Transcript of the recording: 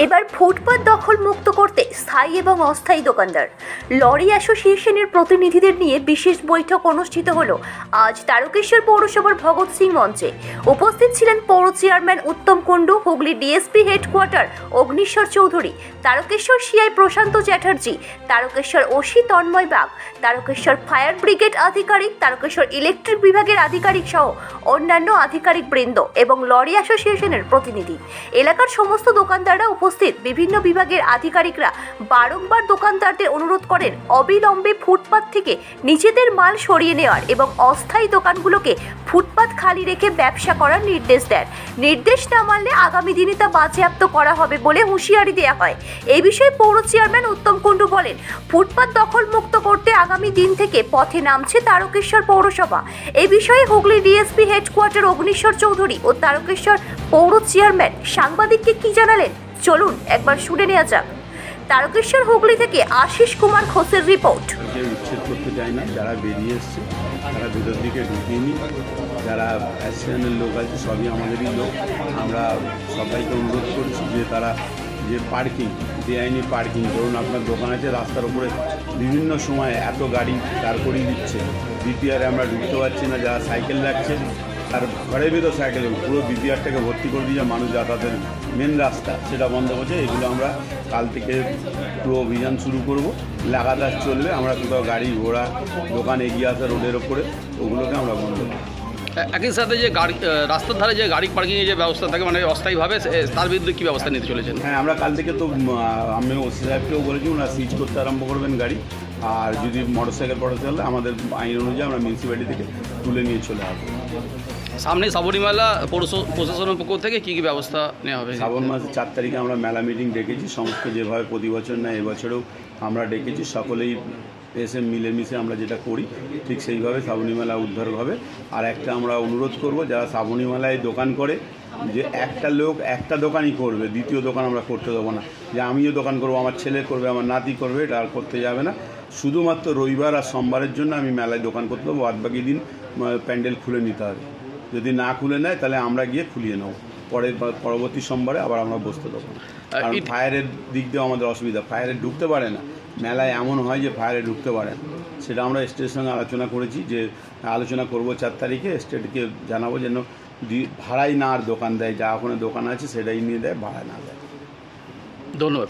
এবার ফুটপাত দখল মুক্ত করতে স্থায়ী এবং অস্থায়ী দোকানদার লরি অ্যাসোসিয়েশনের প্রতিনিধিদের নিয়ে বিশেষ বৈঠক অনুষ্ঠিত হলো আজ তারকেশ্বর পৌরসভার ভগৎ সিং মঞ্চে। উপস্থিত ছিলেন পৌর chairman Uttam Kundu, Hooghly DSP headquarter Agnishwar Chowdhury, Tarakeswar CI Prashanta Chatterjee, Tarakeswar OC Tanmoy Bag, Tarakeswar fire brigade আধিকারিক, তারকেশ্বর ইলেকট্রিক বিভাগের আধিকারিক সহ অন্যান্য আধিকারিক বৃন্দ এবং লরি অ্যাসোসিয়েশনের প্রতিনিধি। এলাকার সমস্ত দোকানদাররা উপস্থিত। বিভিন্ন বিভাগের আধিকারিকরা বারংবার দোকানদারদের অনুরোধ করেন অবিলম্বে ফুটপাত থেকে নিজেদের মাল সরিয়ে নেওয়ার এবং অস্থায়ী দোকানগুলোকে ফুটপাত খালি রেখে ব্যবসা করার নির্দেশ দেন। নির্দেশ না মানলে আগামী দিনে তা বাজেয়াপ্ত করা হবে বলে হুঁশিয়ারি দেওয়া হয়। এই বিষয়ে পৌর চেয়ারম্যান উত্তম কুণ্ডু বলেন, ফুটপাত দখল মুক্ত করতে আগামী দিন থেকে পথে নামছে তারকেশ্বর পৌরসভা। এই বিষয়ে হুগলি ডিএসপি হেডকোয়ার্টার অগ্নিশ্বর চৌধুরী ও তারকেশ্বর পৌর চেয়ারম্যান সাংবাদিককে কি জানালেন চলুন একবার শুনে নেওয়া যাক। তারকেশ্বর হুগলি থেকে আশিস কুমার ঘোষের রিপোর্ট। উচ্ছেদ করতে চাই না, যারা বেরিয়ে এসছে তারা ভিতর দিকে ঢুকিয়ে নি, যারা অ্যাসোসিয়েশনের লোক আছে সবই আমাদেরই লোক। আমরা সবাইকে অনুরোধ করছি যে তারা যে পার্কিং, বেআইনি পার্কিং, ধরুন আপনার দোকান আছে রাস্তার উপরে বিভিন্ন সময় এত গাড়ি দাঁড় করিয়ে দিচ্ছে, বিপিআরে আমরা ঢুকতে পারছি না, যারা সাইকেল রাখছে তার ঘরের ভিতর সাইকেল পুরো বিপিআরটাকে ভর্তি করে দিয়ে মানুষ যাতায়াতের মেন রাস্তা সেটা বন্ধ করছে। এগুলো আমরা কাল থেকে পুরো অভিযান শুরু করব, লাগাতার চলবে। আমরা কোথাও গাড়ি ঘোড়া দোকান এগিয়ে আসা রোডের ওপরে ওগুলোকে আমরা বন্ধ করব। একই সাথে যে গাড়ি রাস্তার ধারে যে গাড়ি পার্কিংয়ের যে ব্যবস্থা থাকে মানে অস্থায়ীভাবে, তার বিরুদ্ধে কী ব্যবস্থা নিতে চলেছেন? হ্যাঁ, আমরা কাল থেকে তো আমি ওসি সাহেবকেও বলেছি ওনারা সিজ করতে আরম্ভ করবেন গাড়ি, আর যদি মোটরসাইকেল পড়াতে আমাদের আইন অনুযায়ী আমরা মিউনিসিপ্যালিটি থেকে তুলে নিয়ে চলে আসবো। সামনে শ্রাবণী মেলা, প্রশাসনের পক্ষ থেকে কী কী ব্যবস্থা নেওয়া হবে? শ্রাবণ মাসের 4 তারিখে আমরা মেলা মিটিং ডেকেছি, সমস্ত যেভাবে প্রতি বছর না এবছরেও আমরা ডেকেছি। সকলেই এসে মিলেমিশে আমরা যেটা করি ঠিক সেইভাবে শ্রাবণী মেলা উদ্ধার হবে। আর একটা আমরা অনুরোধ করব, যারা শ্রাবণী মেলায় দোকান করে, যে একটা লোক একটা দোকানই করবে, দ্বিতীয় দোকান আমরা করতে দেবো না। যে আমিও দোকান করব, আমার ছেলে করবে, আমার নাতি করবে, এটা আর করতে যাবে না। শুধুমাত্র রবিবার আর সোমবারের জন্য আমি মেলায় দোকান করতে দেবো, বাদ বাকি দিন প্যান্ডেল খুলে নিতে হবে। যদি না খুলে নেয় তাহলে আমরা গিয়ে খুলিয়ে নেব, পরবর্তী সোমবারে আবার আমরা বসতে দেবো। কারণ ফায়ারের দিক দিয়েও আমাদের অসুবিধা, ফায়ারে ঢুকতে পারে না, মেলায় এমন হয় যে ফায়ারে ঢুকতে পারে না। সেটা আমরা স্টেটের সঙ্গে আলোচনা করেছি, যে আলোচনা করব 4 তারিখে, স্টেটকে জানাবো যেন ভাড়াই না আর দোকান দেয়, যা ওখানে দোকান আছে সেটাই নিয়ে দেয়, ভাড়া না দেয়। ধন্যবাদ।